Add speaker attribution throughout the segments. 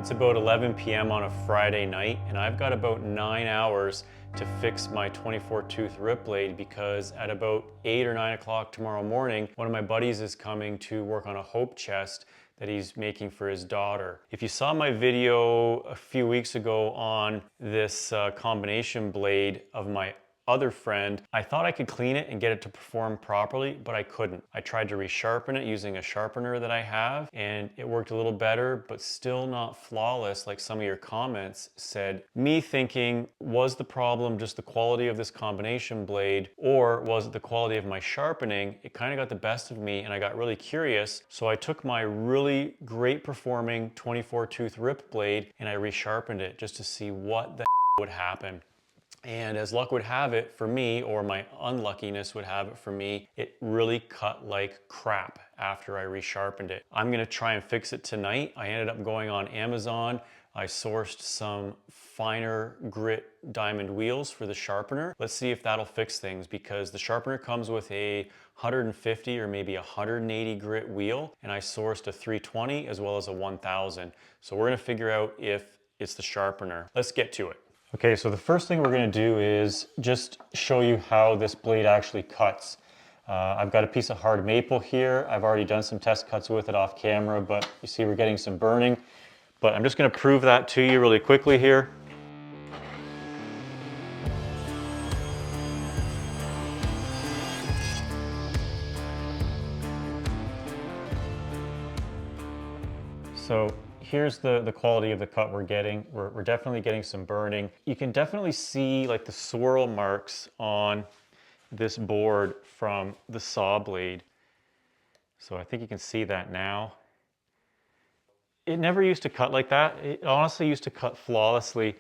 Speaker 1: It's about 11 p.m. on a Friday night, and I've got about 9 hours to fix my 24 tooth rip blade because at about 8 or 9 o'clock tomorrow morning, one of my buddies is coming to work on a hope chest that he's making for his daughter. If you saw my video a few weeks ago on this combination blade of my other friend, I thought I could clean it and get it to perform properly, but I couldn't. I tried to resharpen it using a sharpener that I have, and it worked a little better, but still not flawless like some of your comments said. Me thinking, was the problem just the quality of this combination blade, or was it the quality of my sharpening? It kind of got the best of me, and I got really curious, so I took my really great performing 24 tooth rip blade and I resharpened it just to see what the would happen. And as luck would have it for me, or my unluckiness would have it for me, it really cut like crap after I resharpened it. I'm gonna try and fix it tonight. I ended up going on Amazon. I sourced some finer grit diamond wheels for the sharpener. Let's see if that'll fix things, because the sharpener comes with a 150 or maybe 180 grit wheel, and I sourced a 320 as well as a 1000. So we're gonna figure out if it's the sharpener. Let's get to it. Okay, so the first thing we're gonna do is just show you how this blade actually cuts. I've got a piece of hard maple here. I've already done some test cuts with it off camera, but you see we're getting some burning. But I'm just gonna prove that to you really quickly here. So here's the quality of the cut we're getting. We're definitely getting some burning. You can definitely see like the swirl marks on this board from the saw blade. So I think you can see that now. It never used to cut like that. It honestly used to cut flawlessly,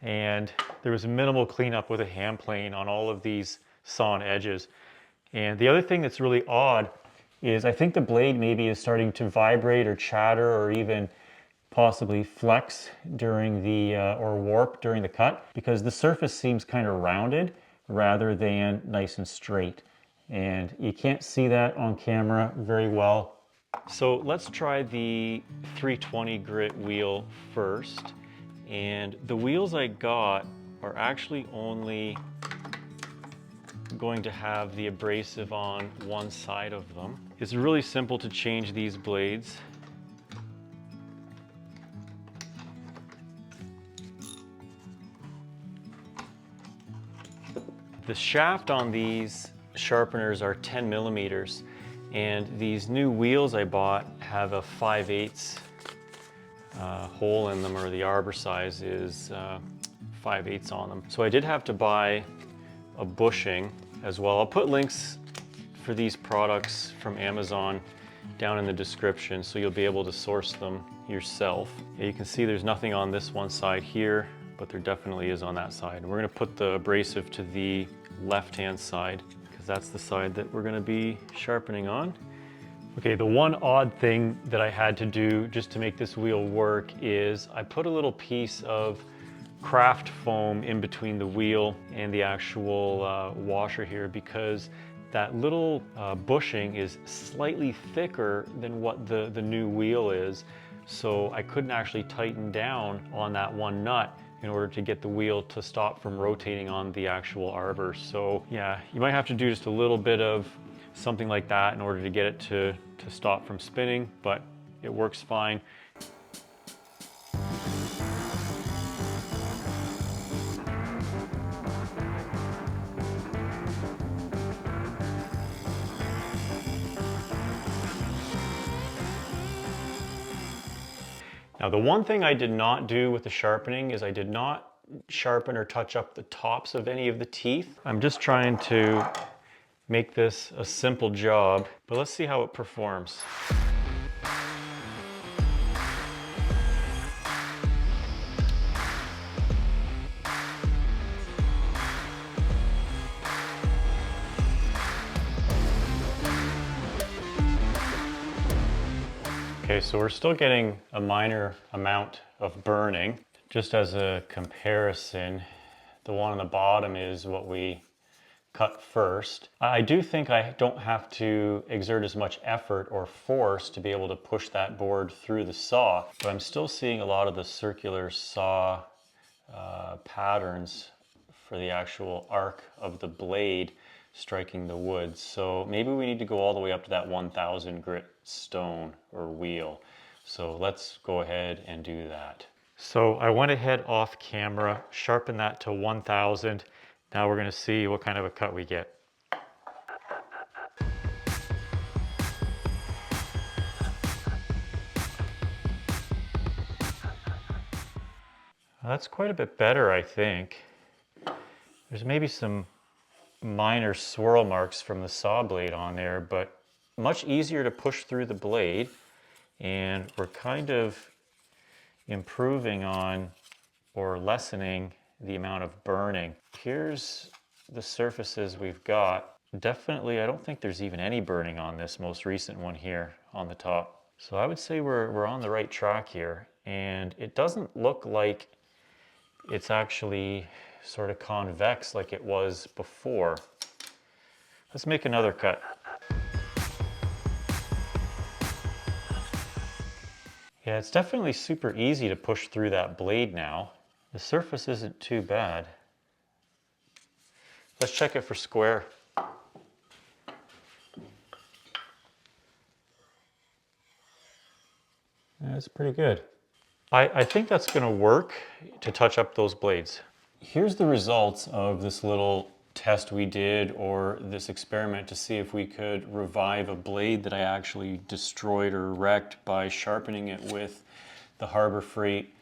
Speaker 1: and there was minimal cleanup with a hand plane on all of these sawn edges. And the other thing that's really odd is I think the blade maybe is starting to vibrate or chatter or even possibly flex during the, or warp during the cut, because the surface seems kind of rounded rather than nice and straight. And you can't see that on camera very well. So let's try the 320 grit wheel first. And the wheels I got are actually only going to have the abrasive on one side of them. It's really simple to change these blades. The shaft on these sharpeners are 10 millimeters, and these new wheels I bought have a 5/8 hole in them, or the arbor size is 5/8 on them. So I did have to buy a bushing as well. I'll put links for these products from Amazon down in the description so you'll be able to source them yourself. You can see there's nothing on this one side here, but there definitely is on that side. And we're gonna put the abrasive to the left-hand side because that's the side that we're gonna be sharpening on. Okay, the one odd thing that I had to do just to make this wheel work is I put a little piece of craft foam in between the wheel and the actual washer here, because that little bushing is slightly thicker than what the new wheel is. So I couldn't actually tighten down on that one nut in order to get the wheel to stop from rotating on the actual arbor. So yeah, you might have to do just a little bit of something like that in order to get it to stop from spinning, but it works fine. Now, the one thing I did not do with the sharpening is I did not sharpen or touch up the tops of any of the teeth. I'm just trying to make this a simple job, but let's see how it performs. Okay, so we're still getting a minor amount of burning. Just as a comparison, the one on the bottom is what we cut first. I do think I don't have to exert as much effort or force to be able to push that board through the saw, but I'm still seeing a lot of the circular saw patterns for the actual arc of the blade striking the wood. So maybe we need to go all the way up to that 1000 grit stone or wheel. So let's go ahead and do that. So I went ahead off camera, sharpened that to 1000. Now we're going to see what kind of a cut we get. That's quite a bit better, I think. There's maybe some minor swirl marks from the saw blade on there, but much easier to push through the blade, and we're kind of improving on or lessening the amount of burning. Here's the surfaces we've got. Definitely, I don't think there's even any burning on this most recent one here on the top. So I would say we're on the right track here, and it doesn't look like it's actually sort of convex like it was before. Let's make another cut. Yeah, it's definitely super easy to push through that blade now. The surface isn't too bad. Let's check it for square. That's pretty good. I think that's gonna work to touch up those blades. Here's the results of this little test we did, or this experiment to see if we could revive a blade that I actually destroyed or wrecked by sharpening it with the Harbor Freight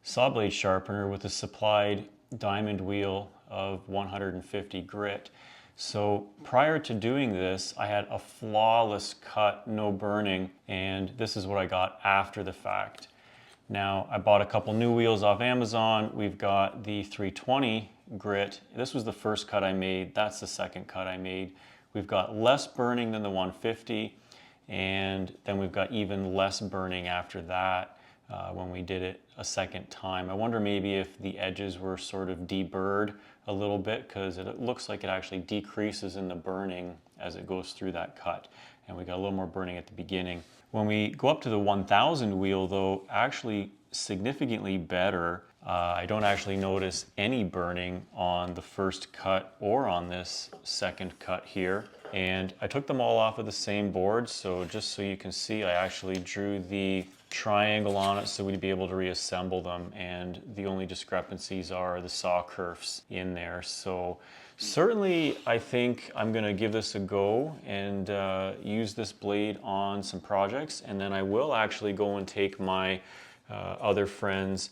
Speaker 1: Sawblade sharpener with a supplied diamond wheel of 150 grit. So prior to doing this, I had a flawless cut, no burning, and this is what I got after the fact. Now, I bought a couple new wheels off Amazon. We've got the 320 grit. This was the first cut I made. That's the second cut I made. We've got less burning than the 150, and then we've got even less burning after that when we did it a second time. I wonder maybe if the edges were sort of deburred a little bit, because it looks like it actually decreases in the burning as it goes through that cut. And we got a little more burning at the beginning. When we go up to the 1000 wheel though, actually significantly better. I don't actually notice any burning on the first cut or on this second cut here. And I took them all off of the same board, so just so you can see, I actually drew the triangle on it so we'd be able to reassemble them, and the only discrepancies are the saw kerfs in there. So certainly I think I'm gonna give this a go and use this blade on some projects, and then I will actually go and take my other friend's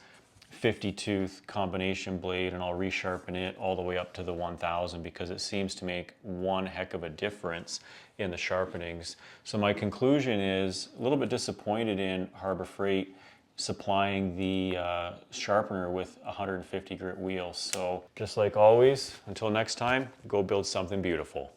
Speaker 1: 50 tooth combination blade and I'll resharpen it all the way up to the 1000, because it seems to make one heck of a difference in the sharpenings. So my conclusion is a little bit disappointed in Harbor Freight supplying the sharpener with 150 grit wheels. So just like always, until next time, go build something beautiful.